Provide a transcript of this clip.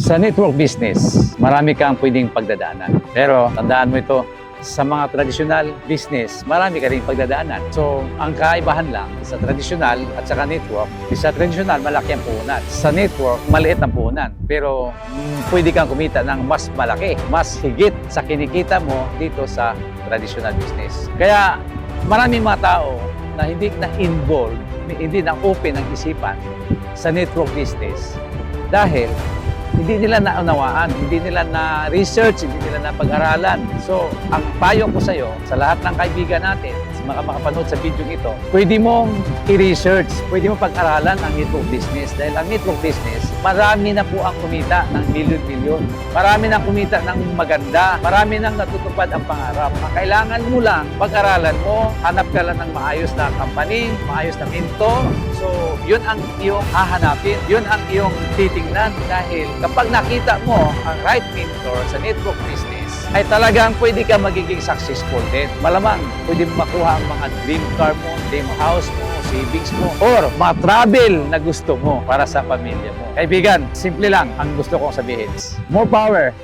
Sa network business, marami kang pwedeng pagdadaanan. Pero tandaan mo ito, sa mga traditional business, marami ka rin pagdadaanan. So, ang kaibahan lang sa traditional at saka network, sa traditional, malaki ang puhunan. Sa network, maliit ang puhunan. Pero pwede kang kumita ng mas malaki, mas higit sa kinikita mo dito sa traditional business. Kaya maraming mga tao na hindi na-involved, hindi na-open ang isipan sa network business dahil hindi nila naunawaan, hindi nila na-research, hindi nila na-pag-aralan. So, ang payo ko sa iyo, sa lahat ng kaibigan natin, sa mga makapanood sa video ito, pwede mong i-research, pwede mong pag-aralan ang network business. Dahil ang network business, marami na po ang kumita ng milyon-milyon. Marami na kumita ng maganda. Marami nang natutupad ang pangarap. Ang kailangan mo lang, pag-aralan mo, hanap ka lang ng maayos na company, maayos na mentor. So, yun ang iyong hahanapin, yun ang iyong titingnan dahil kapag nakita mo ang right mentor sa network business, ay talagang pwede ka magiging successful din. Malamang, pwede mo makuha ang mga dream car mo, dream house mo, savings mo, or mga travel na gusto mo para sa pamilya mo. Kaibigan, simple lang ang gusto kong sabihin. More power!